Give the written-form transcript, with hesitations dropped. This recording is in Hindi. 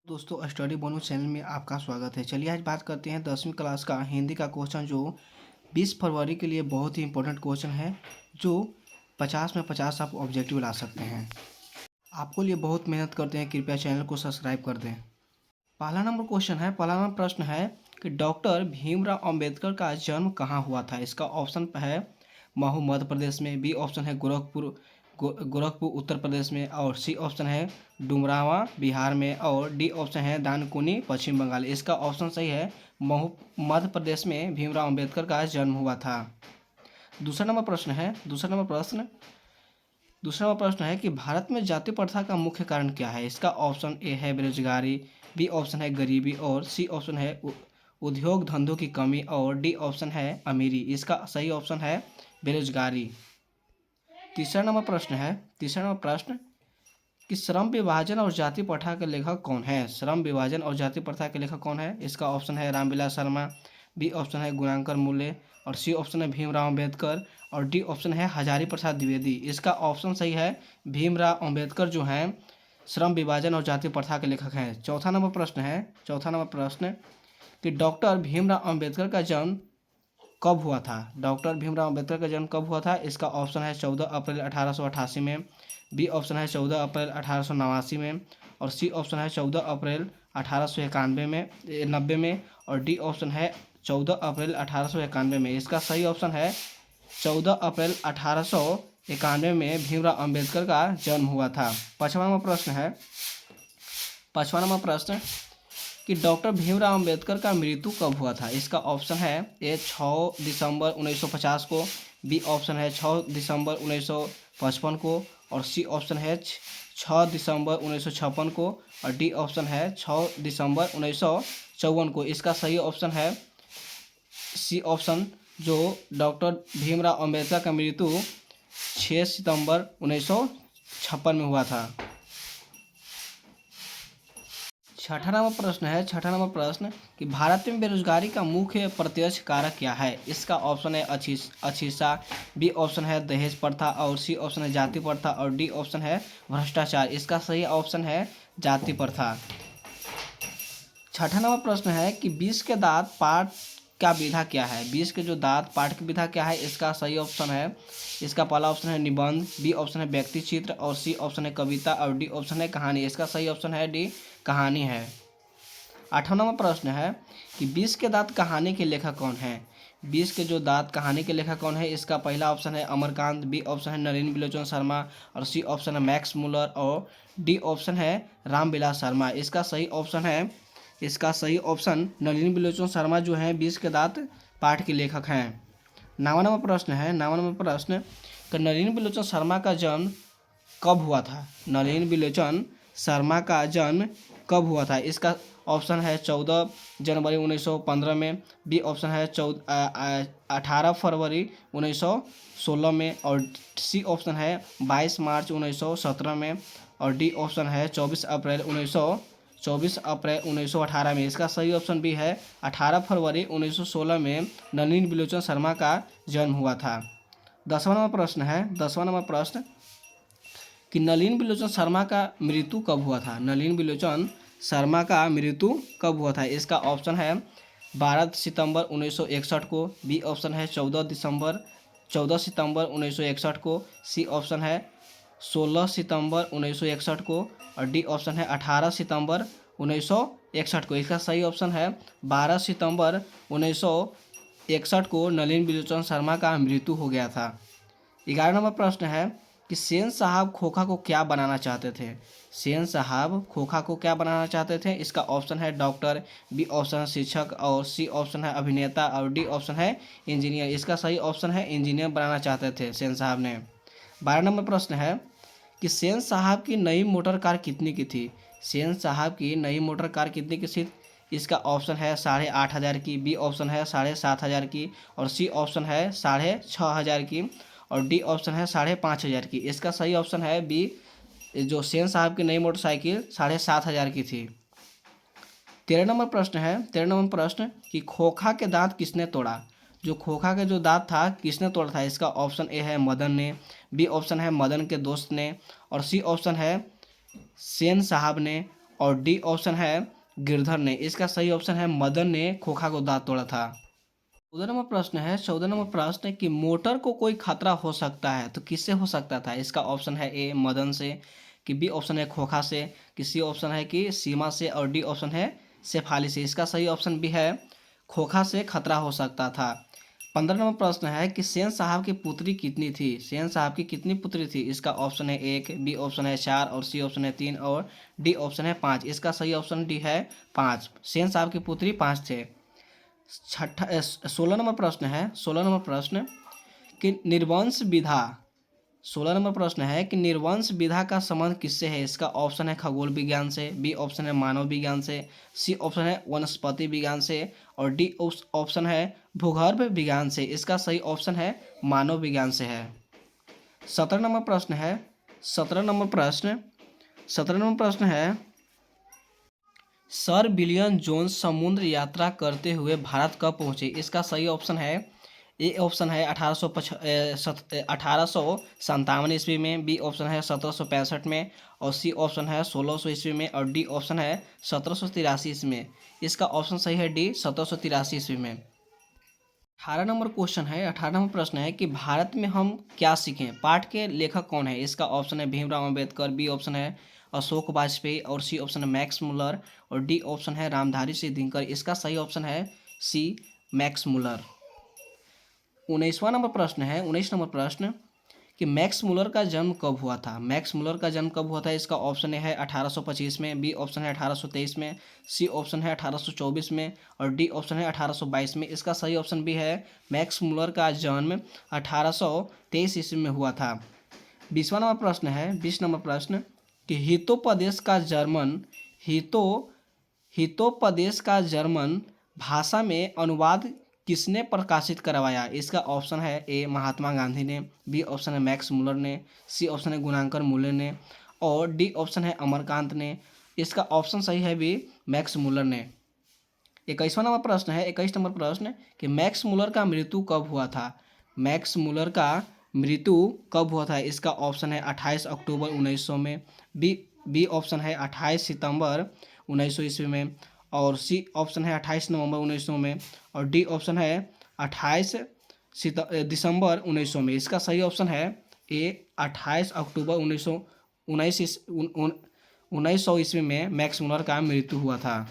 दोस्तों स्टडी बोनस चैनल में आपका स्वागत है। चलिए आज बात करते हैं 10वीं क्लास का हिंदी का क्वेश्चन जो 20 फरवरी के लिए बहुत ही इंपॉर्टेंट क्वेश्चन है, जो 50 में 50 आप ऑब्जेक्टिव ला सकते हैं। आपको लिए बहुत मेहनत करते हैं, कृपया चैनल को सब्सक्राइब कर दें। पहला नंबर क्वेश्चन है, पहला नंबर प्रश्न है कि डॉक्टर भीमराव अंबेडकर का जन्म कहाँ हुआ था। इसका ऑप्शन है महू मध्य प्रदेश में, बी ऑप्शन है गोरखपुर उत्तर प्रदेश में, और सी ऑप्शन है डुमरावा बिहार में, और डी ऑप्शन है दानकुनी पश्चिम बंगाल। इसका ऑप्शन सही है महू मध्य प्रदेश में भीमराव अंबेडकर का जन्म हुआ था। दूसरा नंबर प्रश्न है कि भारत में जाति प्रथा का मुख्य कारण क्या है। इसका ऑप्शन ए है बेरोजगारी, बी ऑप्शन है गरीबी, और सी ऑप्शन है उद्योग धंधों की कमी, और डी ऑप्शन है अमीरी। इसका सही ऑप्शन है बेरोजगारी। तीसरा नंबर प्रश्न कि श्रम विभाजन और जाति प्रथा के लेखक कौन है। श्रम विभाजन और जाति प्रथा के लेखक कौन है। इसका ऑप्शन है रामविलास शर्मा, बी ऑप्शन है गुणांकर मूल्य, और सी ऑप्शन है भीमराव अंबेडकर, और डी ऑप्शन है हजारी प्रसाद द्विवेदी। इसका ऑप्शन सही है भीमराव अंबेडकर जो हैं श्रम विभाजन और जाति प्रथा के लेखक हैं। चौथा नंबर प्रश्न कि डॉक्टर भीमराव अंबेडकर का जन्म कब हुआ था। डॉक्टर भीमराव अंबेडकर का जन्म कब हुआ था। इसका ऑप्शन है 14 अप्रैल 1888 में, बी ऑप्शन है 14 अप्रैल 1889 में, और सी ऑप्शन है 14 अप्रैल 1891 में 90 में, और डी ऑप्शन है 14 अप्रैल 1891 में। इसका सही ऑप्शन है 14 अप्रैल 1891 में भीमराव अंबेडकर का जन्म हुआ था। पाँचवा नंबर प्रश्न कि डॉक्टर भीमराव अंबेडकर का मृत्यु कब हुआ था। इसका ऑप्शन है ए 6 दिसंबर 1950 को, बी ऑप्शन है 6 दिसंबर 1955 को, और सी ऑप्शन है 6 दिसंबर 1956 को, और डी ऑप्शन है 6 दिसंबर 1954 को। इसका सही ऑप्शन है सी ऑप्शन, जो डॉक्टर भीमराव अंबेडकर का मृत्यु 6 सितंबर 1956 में हुआ था। छठा नंबर प्रश्न कि भारत में बेरोजगारी का मुख्य प्रत्यक्ष कारक क्या है। इसका ऑप्शन है अशिक्षा, बी ऑप्शन है दहेज प्रथा, और सी ऑप्शन है जाति प्रथा, और डी ऑप्शन है भ्रष्टाचार। इसका सही ऑप्शन है जाति प्रथा। छठा नंबर प्रश्न है कि 20 के दांत पाठ का विधा क्या है। 20 के जो दांत पाठ की विधा क्या है। इसका सही ऑप्शन है, इसका पहला ऑप्शन है निबंध, बी ऑप्शन है व्यक्ति चित्र, और सी ऑप्शन है कविता, और डी ऑप्शन है कहानी। इसका सही ऑप्शन है डी कहानी है। आठवां नंबर प्रश्न है कि 20 के दांत कहानी के लेखक कौन है। 20 के जो दांत कहानी के लेखक कौन है। इसका पहला ऑप्शन है अमरकांत, बी ऑप्शन है नलिनी बिलोचन शर्मा, और सी ऑप्शन है मैक्स मुलर, और डी ऑप्शन है रामविलास शर्मा। इसका सही ऑप्शन नलिनी बिलोचन शर्मा जो हैं 20 के दांत पाठ के लेखक हैं। नौवां नंबर प्रश्न कि नलिनी बिलोचन शर्मा का जन्म कब हुआ था। नलिनी बिलोचन शर्मा का जन्म कब हुआ था। इसका ऑप्शन है 14 जनवरी 1915 में, बी ऑप्शन है 18 फरवरी 1916 में, और सी ऑप्शन है 22 मार्च 1917 में, और डी ऑप्शन है 24 अप्रैल 1918 में। इसका सही ऑप्शन भी है 18 फरवरी 1916 में नलिनी बिलोचन शर्मा का जन्म हुआ था। 10वां नंबर प्रश्न कि नलिनी बिलोचन शर्मा का मृत्यु कब हुआ था। नलिनी बिलोचन शर्मा का मृत्यु कब हुआ था। इसका ऑप्शन है 12 सितंबर 1961 को, बी ऑप्शन है 14 सितंबर 1961 को, सी ऑप्शन है 16 सितंबर 1961 को, और डी ऑप्शन है 18 सितंबर 1961 को। इसका सही ऑप्शन है 12 सितंबर 1961 को नलिनी बिलोचन शर्मा का मृत्यु हो गया था। 11 नंबर प्रश्न है कि सेन साहब खोखा को क्या बनाना चाहते थे। सेन साहब खोखा को क्या बनाना चाहते थे। इसका ऑप्शन है डॉक्टर, बी ऑप्शन है शिक्षक, और सी ऑप्शन है अभिनेता, और डी ऑप्शन है इंजीनियर। इसका सही ऑप्शन है इंजीनियर बनाना चाहते थे सेन साहब ने। 12 नंबर प्रश्न है कि सेन साहब की नई मोटर कार कितनी की थी। सेन साहब की नई मोटर कार कितनी की थी। इसका ऑप्शन है 8,500 की, बी ऑप्शन है 7,500 की, और सी ऑप्शन है 6,500 की, और डी ऑप्शन है 5,500 की। इसका सही ऑप्शन है बी, जो सेन साहब की नई मोटरसाइकिल 7,500 की थी। 13 नंबर प्रश्न कि खोखा के दांत किसने तोड़ा। जो खोखा के जो दांत था किसने तोड़ा था। इसका ऑप्शन ए है मदन ने, बी ऑप्शन है मदन के दोस्त ने, और सी ऑप्शन है सेन साहब ने, और डी ऑप्शन है गिरधर ने। इसका सही ऑप्शन है मदन ने खोखा को दांत तोड़ा था। 14 नंबर प्रश्न है कि मोटर को कोई खतरा हो सकता है तो किससे हो सकता था। इसका ऑप्शन है ए मदन से, कि बी ऑप्शन है खोखा से, कि सी ऑप्शन है कि सीमा से, और डी ऑप्शन है शेफाली से। इसका सही ऑप्शन भी है खोखा से खतरा हो सकता था। 15 नंबर प्रश्न है कि सेन साहब की पुत्री कितनी थी। सेन साहब की कितनी पुत्री थी। इसका ऑप्शन है 1, बी ऑप्शन है 4, और सी ऑप्शन है 3, और डी ऑप्शन है 5। इसका सही ऑप्शन डी है 5। सेन साहब की पुत्री 5 थे। 16 नंबर प्रश्न कि निर्वंश विधा 16 नंबर प्रश्न है कि निर्वंश विधा का संबंध किससे है। इसका ऑप्शन है खगोल विज्ञान से, बी ऑप्शन है मानव विज्ञान से, सी ऑप्शन है वनस्पति विज्ञान से, और डी ऑप्शन है भूगर्भ विज्ञान से। इसका सही ऑप्शन है मानव विज्ञान से है। 17 नंबर प्रश्न है सर विलियम जोन्स समुद्र यात्रा करते हुए भारत कब पहुंचे। इसका सही ऑप्शन है ए ऑप्शन है 1857 ईस्वी में, बी ऑप्शन है 1765 में, और सी ऑप्शन है 1600 ईस्वी में, और डी ऑप्शन है 1783 ईस्वी में। इसका ऑप्शन सही है डी 1783 ईस्वी में। 18 नंबर प्रश्न है कि भारत में हम क्या सीखें। पाठ के लेखक कौन है। इसका ऑप्शन है भीमराव अंबेडकर, बी ऑप्शन है अशोक वाजपेयी, और सी ऑप्शन है मैक्स मुलर, और डी ऑप्शन है रामधारी सिंह दिनकर। इसका सही ऑप्शन है सी मैक्स मुलर। 19 नंबर प्रश्न कि मैक्स मुलर का जन्म कब हुआ था। मैक्स मुलर का जन्म कब हुआ था। इसका ऑप्शन है 1825 में, बी ऑप्शन है 1823 में, सी ऑप्शन है 1824 में, और डी ऑप्शन है 1822 में। इसका सही ऑप्शन भी है मैक्स मुलर का जन्म 1823 ईस्वी में हुआ था। 20 नंबर प्रश्न कि हितोपदेश का जर्मन भाषा में अनुवाद किसने प्रकाशित करवाया। इसका ऑप्शन है ए महात्मा गांधी ने, बी ऑप्शन है मैक्स मुलर ने, सी ऑप्शन है गुणांकर मूल्य ने, और डी ऑप्शन है अमरकांत ने। इसका ऑप्शन सही है बी मैक्स मुलर ने। 21 नंबर प्रश्न कि मैक्स मुलर का मृत्यु कब हुआ था। मैक्स मुलर का मृत्यु कब हुआ था। इसका ऑप्शन है 28 अक्टूबर 1900 में, बी ऑप्शन है 28 सितंबर 1900 ईस्वी में, और सी ऑप्शन है 28 नवंबर 1900 में, और डी ऑप्शन है 28 दिसंबर 1900 में। इसका सही ऑप्शन है ए 28 अक्टूबर 1900 ईस्वी में मैक्स मुलर का मृत्यु हुआ था।